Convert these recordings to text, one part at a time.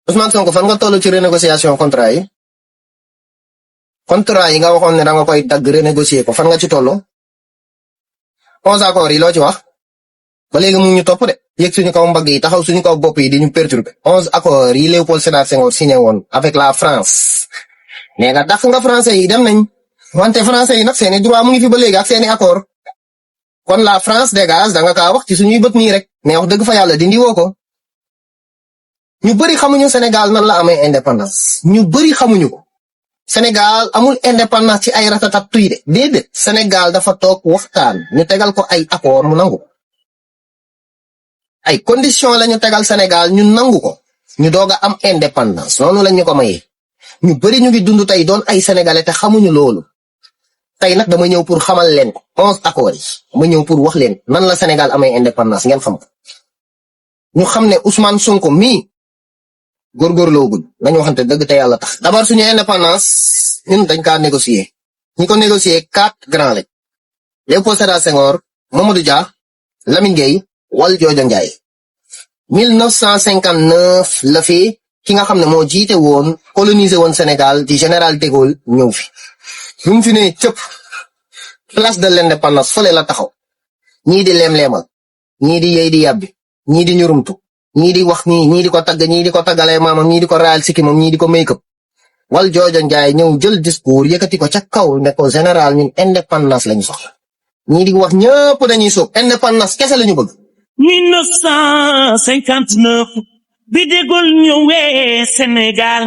Ousmane Sonko fan nga toll ci renégociation contrat yi nga waxoon ne da nga koy dagg renégocier ko fan nga ci toll 11 accords yi loo ci wax ba léegi mu ñu topp de yëg suñu kaw mbagg yi taxaw suñu kaw bopp yi di ñu perturber 11 accords yi Léopold Sédar Senghor signé woon avec la France nee nga dàq nga français yi dem nañ wante français yi nag seeni droit mu ngi fi ba léegi ak seeni accord kon la France dégage da nga kaa wax ci suñuy bët nii rek mais wax dëgg fa yàlla dindi woo ko ñu bëri xamuñu Sénégal nan la amee indépendance ñu bëri xamuñu ko Sénégal amul indépendance ci ay ratatat tuy de déedéet Sénégal dafa toog waxtaan ñu tegal ko ay accord mu nangu ay condition la ñu tegal Sénégal ñu nangu ko ñu doog a am indépendance noonu lañ ñu ko mayee ñu bëri ñu ngi dund tey doon ay sénégalais te xamuñu loolu tey nag dama ñëw pour xamal leen ko 11 accords yi ma ñëw pour wax leen nan la Sénégal amee indépendance ngeen xam ko ñu xam ne Ousmane Sonko mii góorgóorlooguñ nañu waxante dëgg te yàlla tax d'abord suñu indépendance ñun dañ kaa négocier ñi ko négocier 4 grands lañ Léopold Sédar Senghor Mamadou Dia Lamine Gueye Valdiodio Ndiaye 1959 la fi ki nga xam ne moo jiite woon colonisé woon Sénégal di général de Gaulle ñëw fi bu mu fi ne cëpp place de l'indépendance fële la taxaw ñii di leem-leemal ñii di yey di yàbbi ñii di ñurumtu ñii di wax ñii di ko tagg ñii di ko taggalee maamam ñii di ko raayal sikki moom ñii di ko make-up Valdiodio Ndiaye ñëw jël discours yëkkati ko ca kaw ne ko général ñun indépendance lañu soxla ñii di wax ñëpp dañuy sóob indépendance kese lañu bëgg 1959 bi de Gaulle ñëwee Sénégal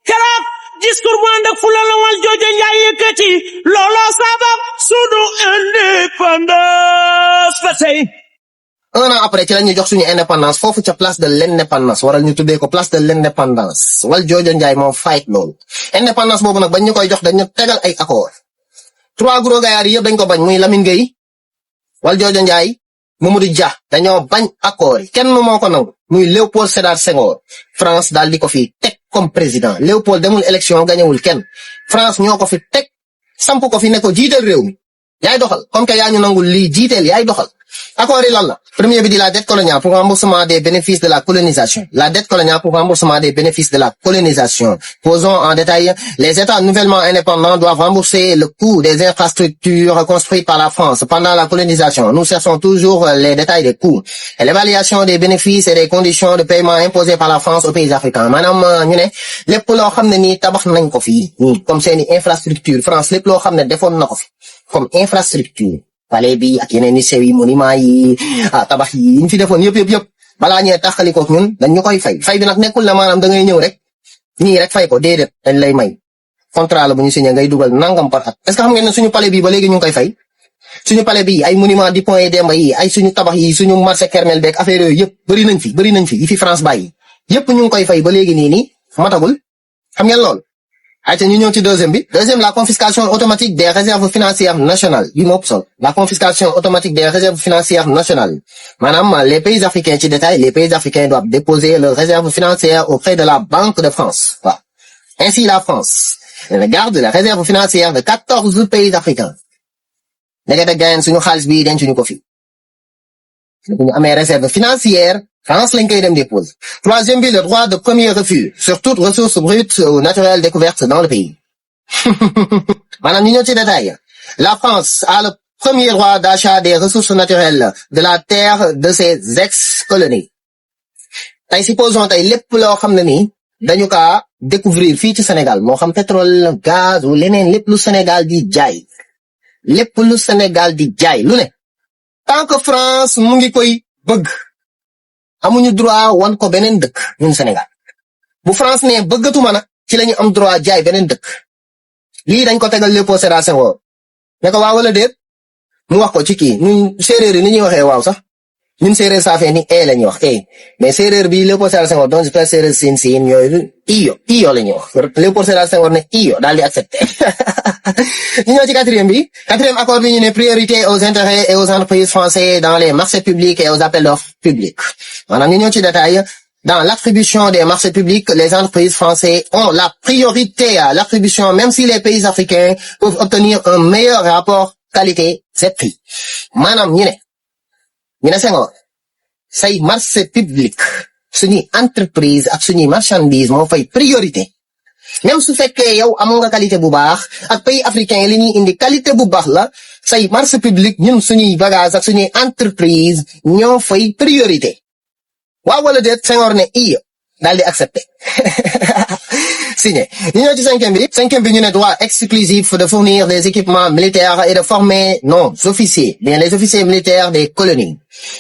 keroog discours bu ànd ak fula la Valdiodio Ndiaye yëkkati looloo sabab sunu indépendance ba tey 1 an après ci la ñu jox suñu indépendance foofu ca place de l'indépendance waral ñu tuddee ko place de l'indépendance Valdiodio Ndiaye moo fight loolu indépendance boobu nag bañ ñu koy jox dañu tegal ay accord 3 gros gaillards yëpp dañ ko bañ muy Lamine Gueye Valdiodio Ndiaye Mamadou Dia dañoo bañ accord yi kenn moo ko nangu muy Léopold Sédar Senghor France daal di ko fi teg comme président Léopold demul élection gañewul kenn France ñoo ko fi teg samp ko fi ne ko jiiteel réew mi yaay doxal comme que yaa ñu nangul lii jiiteel yaay doxal accord yi lan la premier bi di la dette coloniale pour remboursement des bénéfices de la colonisation la dette coloniale pour remboursement des bénéfices de la colonisation posons en détail les États nouvellement indépendants doivent rembourser le coût des infrastructures construites par la France pendant la colonisation nous cherchons toujours les détails des coûts et l'évaluation des bénéfices et des conditions de paiement imposées par la France aux pays africains maanaam ñu ne lépp loo xam ne nii tabax nañ ko fii comme seeni infrastructure France lépp loo xam ne defoon na ko fi comme infrastructure palais bi ak yeneen i sew yi monument yi tabax yi ñu fi defoon yëpp balaa ñee taxalikook ñun dañ ñu koy fay bi nag nekkul na maanaam da ngay ñëw rek nii rek fay ko déedéet dañ lay may contrat la bu ñu signé ngay dugal nangam par at est-ce que xam ngeen ne suñu palais bi ba léegi ñu ngi koy fay suñu palais bi ay monument du Point et Demba yi ay suñu tabax yi suñu marché Kermel beeg affaire yooyu yëpp bëri nañ fi yi fi France bàyyi yëpp ñu ngi koy fay ba léegi nii matagul xam ngeen lool ayca ñu ñëw ci deuxième, la confiscation automatique des réserves financières nationales. La confiscation automatique des réserves financières nationales. Madame, les pays africains, ci détail, les pays africains doivent déposer leurs réserves financières auprès de la Banque de France. Voilà. Ainsi, la France garde les réserves financières de 14 pays africains. Ndekete gayen suñu xaalis bi dencuñu ko fi. Ñu amee réserve financière, France lañ koy dem dépose. Troisième, le droit de premier refus sur toute ressource brute ou naturelle découverte dans le pays. Madame, ñu ñëw ci détail. La France a le premier droit d'achat des ressources naturelles de la terre de ses ex-colonies. Tey supposons tey lépp loo xam ne nii dañu kaa découvrir fii ci Sénégal moo xam pétrole gaz ou leneen lépp lu Sénégal di jaay lu ne tant que France mu ngi koy bëgg amuñu droit wan ko beneen dëkk ñun Sénégal bu France ne bëggatuma nag ci lañu am droit jaay beneen dëkk lii dañ ko tegal Léopold Sédar Senghor ne ko waaw wala déet mu wax ko ci kii ñun séeréer yi ni ñuy waxee waaw sax ñun séeréer saafee ni la ñuy wax mais séeréer bi Léopold Sédar Senghor donc j'espère séeréer siin yooyu iyo la ñuy wax Léopold Sédar Senghor ne iyo daal di accepté ñu ñëw ci quatrième accord bi ñu ne priorité aux intérêts et aux entreprises français dans les marchés publics et aux appels d'offres publics maanaam ñu ñëw ci détail dans l'attribution des marchés publics les entreprises françaises ont la priorité à l'attribution même si les pays africains peuvent obtenir un meilleur rapport qualité-prix maanaam ñu ne Senghor say marché public suñuy entreprise ak suñuy marchandise moo fay priorité même su fekkee yow amoo nga qualité bu baax ak pays africain yi li ñuy indi qualité bu baax la say marché public ñun suñuy bagage ak suñuy entreprise ñoo fay priorité waaw wala déet Senghor ne iya daal di accepté signé ñu ñëw ci cinquième bi ñu ne droit exclusif de fournir des équipements militaires et de former nos officiers bien les officiers militaires des colonies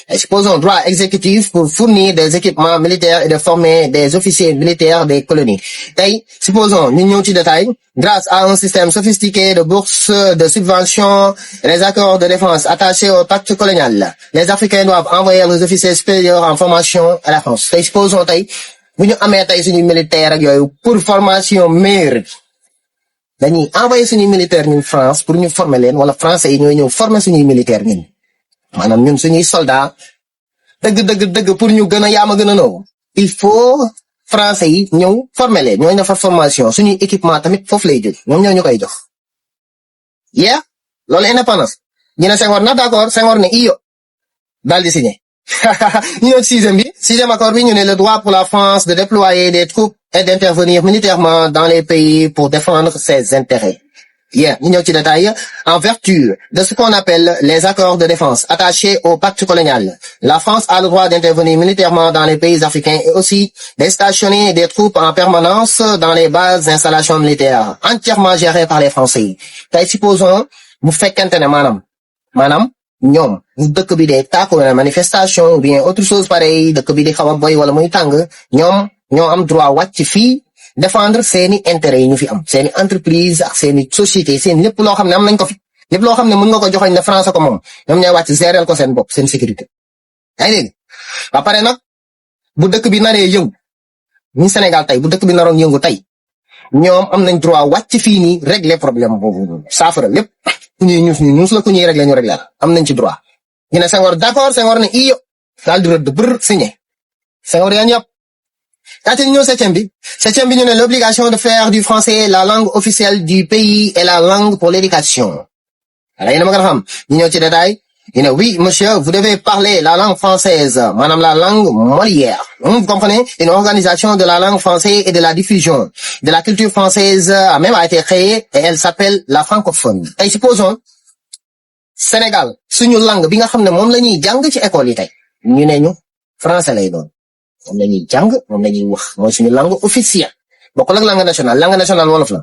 et supposons droit exécutif pour fournir des équipements militaires et de former des officiers militaires des colonies tey supposons ñu ñëw ci détail grâce à un système sophistiqué de bourses de subventions et les accords de défense attachés au pacte colonial les Africains doivent envoyer leurs officiers supérieurs en formation à la France tey supposons tey bu ñu amee tey suñu militaire ak yooyu pour formation meilleure dañuy envoyer suñuy militaire ñun France pour ñu former leen wala français yi ñooy ñëw former suñuy militaire ñun maanaam ñun suñuy soldat dëgg pour ñu gën a yaama gën a naw il faut français yi ñëw former leen ñooy defar formation suñuy équipement tamit foofu lay jóg ñoom ñoo ñu koy jox loolu indépendance ñu ne Senghor na d'accord Senghor ne iyo daal di signé ñu ñëw sixième accord bi ñu ne le droit pour la France de déployer des troupes et d'intervenir militairement dans les pays pour défendre ses intérêts. Ñu ñëw ci détail en vertu de ce qu'on appelle les accords de défense attachés au pacte colonial. La France a le droit d'intervenir militairement dans les pays africains et aussi de stationner des troupes en permanence dans les bases d'installations militaires entièrement gérées par les Français. Tey supposons bu fekkente ne maanaam ñoom dëkk bi de tàkku na manifestation ou bien autre chose pareil dëkk bi di xaw a boy wala muy tàng ñoom ñoo am droit wàcc fii défendre seeni intérêts yi ñu fi am seeni entreprise ak seeni société seen lépp loo xam ne am nañ ko fi lépp loo xam ne mën nga ko joxoñ ne France ko moom ñoom ñooy wàcc gérer ko seen bopp seen sécurité yaa ngi dégg ba pare nag bu dëkk bi naree yëngu ñu Sénégal tey bu dëkk bi naroon yëngu tey ñoom am nañ droit wàcc fii nii régler problème boobu saafara lépp ku ñuy ñuus la ku ñuy régler ñu régler am nañ ci droit ñu ne Senghor d'accord Senghor ne iyo daal di rëdd bër signé Senghor yaa ñëpp kaate ñëw septième bi ñu ne l'obligation de faire du français la langue officielle du pays et la langue pour l'éducation wala yéen a ma gën a xam ñu ñëw ci détail ñu ne oui monsieur vous devez parler la langue française maanaam la langue Molière vous comprenez une organisation de la langue française et de la diffusion de la culture française a même été créée et elle s'appelle la francophonie tey supposons Sénégal suñu langue bi nga xam ne moom la ñuy jàng ci école yi tey ñu ne ñu français lay doon moom la ñuy jàng moom la ñuy wax mooy suñu langue officielle bokkul ak langue nationale wolof la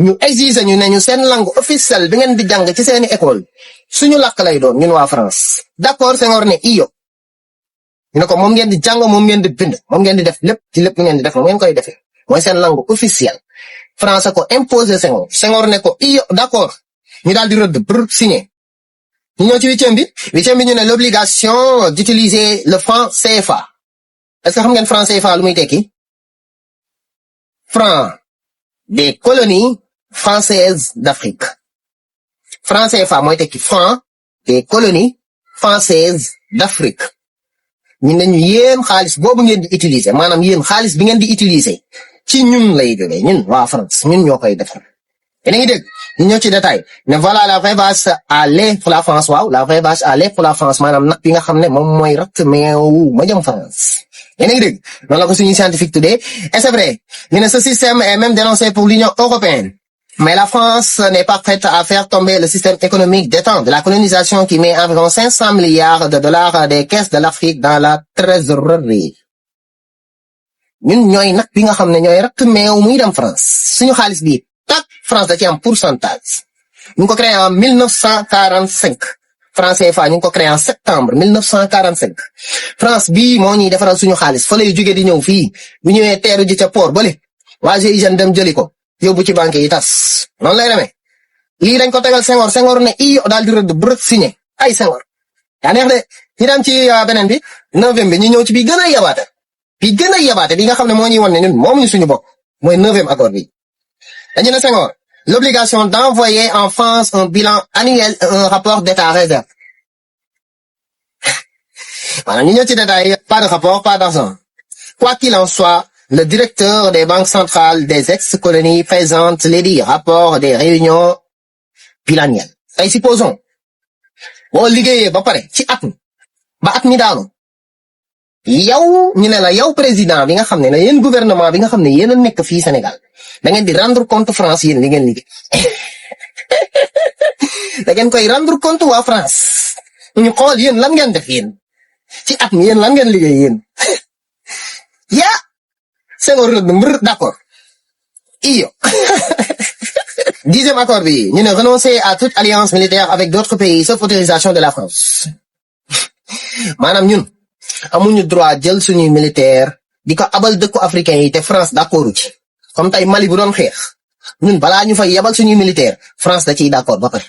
ñu exiger ñu ne ñu seen langue officielle bi ngeen di jàng ci seeni école suñu làkk lay doon ñun waa France d'accord Senghor ne iyo ñu ne ko moom ngeen di jàng moom ngeen di bind moom ngeen di def lépp ci lépp ngeen di def moom ngeen koy defee mooy seen langue officielle France ko imposé Senghor ne ko iyo d'accord ñu daal di rëdd pour signer ñu ñëw ci huitième bi ñu ne l'obligation d'utiliser le franc CFA est-ce que xam ngeen franc CFA lu muy tekki franc des colonies françaises d'Afrique franc CFA mooy tekki franc des colonies françaises d'Afrique ñu ne ñu yéen xaalis boobu ngeen di utiliser maanaam yéen xaalis bi ngeen di utiliser ci ñun lay jógee ñun waa France ñun ñoo koy defar yéen a ngi dégg ñu ñëw ci détail ne voilà la vraie vache à lait pour la France waaw la vraie vache à lait pour la France maanaam nag bi nga xam ne moom mooy ratt meew ma jëm France yéen a ngi dégg noonu la ko suñu scientifique tuddee et c'est vrai ñu ne ce système est même dénoncé pour l'Union européenne mais la France n'est pas prête à faire tomber le système économique des temps de la colonisation qui met environ 500 milliards de dollars des caisses de l'Afrique dans la trésorerie ñun ñooy nag bi nga xam ne ñooy ratt meew muy dem France suñu xaalis bi tak France da ci am pourcentage ñu ngi ko créé en 1945 franc CFA ñu ngi ko créé en septembre 1945 France bii moo ñuy defaral suñu xaalis fa lay jóge di ñëw fii bu ñëwee teeru ji ca port bale waa GIGN dem jëli ko yóbbu ci banque yi tas noonu lay demee lii dañ ko tegal Senghor ne iyo daal di rëdd bërëb signé ay Senghor yaa neex de ñu dem ci beneen bi neuvième bi ñu ñëw ci bi gën a yabaate bi nga xam ne moo ñuy wan ne ñun moom ñu suñu bopp mooy neuvième accord bi dañu ne Senghor l'obligation d'envoyer en France un bilan annuel et un rapport d'état réserve maanaam ñu ñëw ci détail pas de rapport pas d'argent quoi qu'il en soit le directeur des banques centrales des ex-colonies présente les dits rapports des réunions bilannuelles tey supposons boo liggéeyee ba pare ci at mi daanu yow ñu ne la yow président bi nga xam ne yéen gouvernement bi nga xam ne yéen a nekk fii Sénégal da ngeen di rendre compte France yéen li ngeen liggéey da ngeen koy rendre compte waa France ñu xool yéen lan ngeen def yéen ci at mi yéen lan ngeen liggéey yéen yaa Senghor rëdd mbër d'accord iyo 10e accord bi ñu ne renoncer à toute alliance militaire avec d'autres pays sauf autorisation de la France maanaam ñun amuñu droit jël suñuy militaire di ko abal dëkku africain yi te France d'accordu ci comme tey Mali bu doon xeex ñun balaa ñu fay yabal suñuy militaire France da ciy d'accord ba pare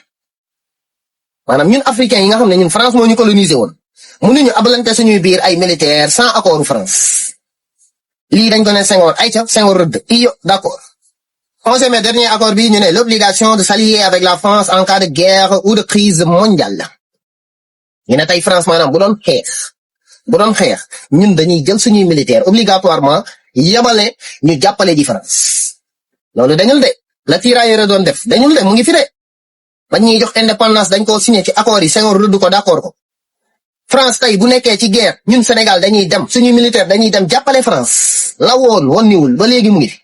maanaam ñun africains yi nga xam ne ñun France moo ñu colonisé woon mënuñu abalante suñuy biir ay militaire sans accordu France lii dañ ko ne Senghor ayca Senghor rëdd iyo d'accord 11e dernier accord bi ñu ne l'obligation de s'allier avec la France en cas de guerre ou de crise mondiale ñu ne tey France maanaam bu doon xeex ñun dañuy jël suñuy militaire obligatoirement yabale ñu jàppale ji France loolu dañul de la tirailleur doon def dañul de mu ngi fi de bañ ñuy jox indépendance dañ koo signé ci accord yi Senghor rëdd ko d'accord ko France tey bu nekkee ci guerre ñun Sénégal dañuy dem suñuy militaire dañuy dem jàppale France la woon niwul ba léegi mu ngi fi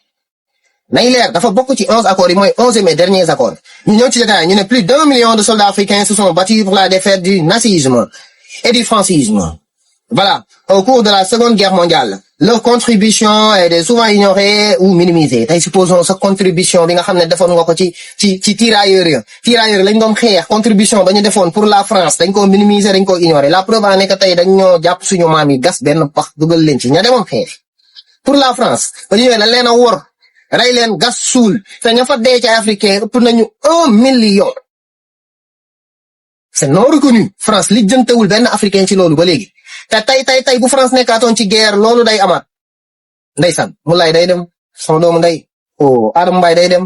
nay leer dafa bokk ci 11 accords yi mooy 11e et derniers accords ñu ñëw ci détail ñu ne plus d'1 million de soldats africains se sont battus pour la défaite du nazisme et du franquisme. Voilà, au cours de la Seconde Guerre mondiale, leur contribution est souvent ignorée ou minimisée. Tey supposons sa contribution bi nga xam ne defoon nga ko ci tirailleurs lañ doon xeex contribution ba ñu defoon pour la France dañ ko minimiser dañ ko ignorer la preuve en est que tey dañ ñoo jàpp suñu maam yi gas benn pax dugal leen ci ña demoon xeex pour la France ba ñu ñëwee la leen a wor rey leen gas suul te ña fa dee ci africain ëpp nañu 1 million. C'est non reconnu France li jëntewul benn africain ci loolu ba léegi te tey bu France nekkaatoon ci guerre loolu day amaat ndeysaan Moulay day dem sama doomu ndey Adama Mbaye day dem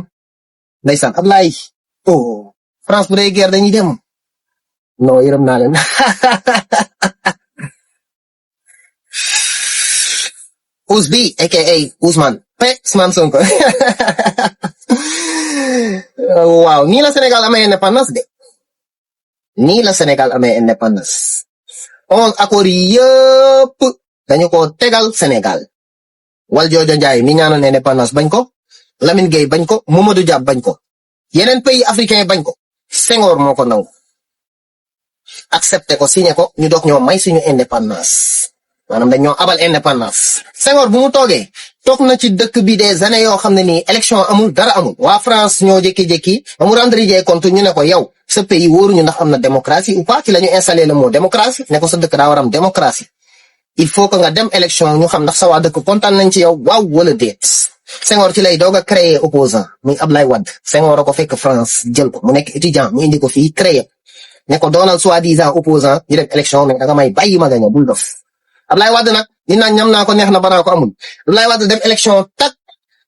ndeysaan Ablaye France bu day guerre dañuy dem non yërëm naa leen Ousbi aka Ousmane Ousmane Sonko waaw nii la Sénégal amee indépendance de nii la Sénégal amee indépendance 11 accords yi yëpp dañu ko tegal Sénégal Valdiodio Ndiaye mi ñaanoon indépendance bañ ko Lamine Gueye bañ ko Mamadou Dia bañ ko yeneen pays africain bañ ko Senghor moo ko nangu accepté ko signé ko ñu doog ñoo may suñu indépendance maanaam dañ ñoo abal indépendance Senghor bu mu toogee toog na ci dëkk bi des années yoo xam ne nii élection amul dara amul waa France ñoo jékki-jékki ba mu rendre jee compte ñu ne ko yow ce pays wóoruñu ndax am na démocratie ou pas ci la ñu installé le mot démocratie ne ko sa dëkk daa war am démocratie il faut que nga dem élection ñu xam ndax sa waa dëkk kontaan nañ ci yow waaw wala déet Senghor ci lay doog a créer opposant muy Ablaye Wade Senghor a ko fekk France jël ko mu nekk étudiant mu indi ko fii créer ne ko doonal soi-disant opposant ñu dem élection mais danga may bàyyi ma gañe bul dof Ablaye Wade nag ni naan ñam naa ko neex na banaa ko amul Ablaye Wade dem élection tak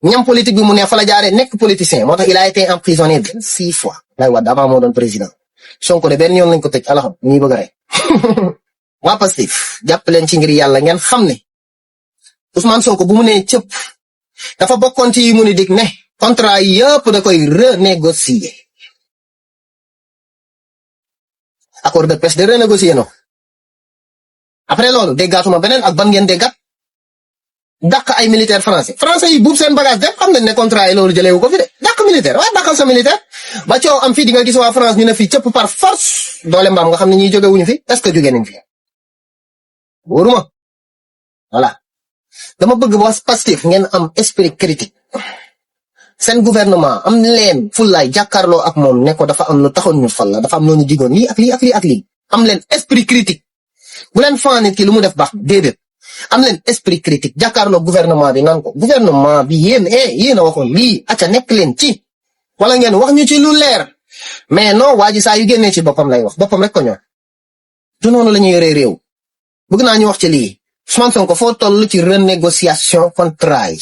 ñam politique bi mu neex fa la jaaree nekk politicien moo tax il a été emprisonné 26 fois Ablaye Wade avant moo doon président Sonko de benn yoon lañ ko tëj alaxam ñuy bëgg a rey waa Pastef jàpp leen ci ngir yàlla ngeen xam ne Ousmane Sonko bu mu nee cëpp dafa bokkoon ci mu ni dig ne contrat yi yëpp da koy renégocier accord de pêche de renégocier no après loolu déggaatuma beneen ak ban ngeen déggat dàq ay militaire français yi buub seen bagage def xam nañ ne contrat yi loolu jëleewu ko fi de dàq militaire waaye dàqal sa militaire ba coow am fii di nga gis waa France ñu ne fii cëpp par force doole mbaam nga xam ne ñiy jóge wuñu fi est-ce que jóge nañ fi wóoruma voilà dama bëgg waa Pastef ngeen am esprit critique seen gouvernement am leen fullaay jàkkaarloo ak moom ne ko dafa am lu taxoon ñu fal la dafa am loonu digoon lii ak lii ak lii ak lii am leen esprit critique bu leen faa nit ki lu mu def baax déedéet am leen esprit critique jàkkaarloo gouvernement bi naan ko gouvernement bi yéen a waxoon lii acca nekk leen ci wala ngeen wax ñu ci lu leer mais non waa ji saa yu génnee ci boppam lay wax boppam rek ko ñor du noonu la ñuy yoree réew bëgg naa ñu wax ci lii Ousmane Sonko foo toll ci renégociation contrat yi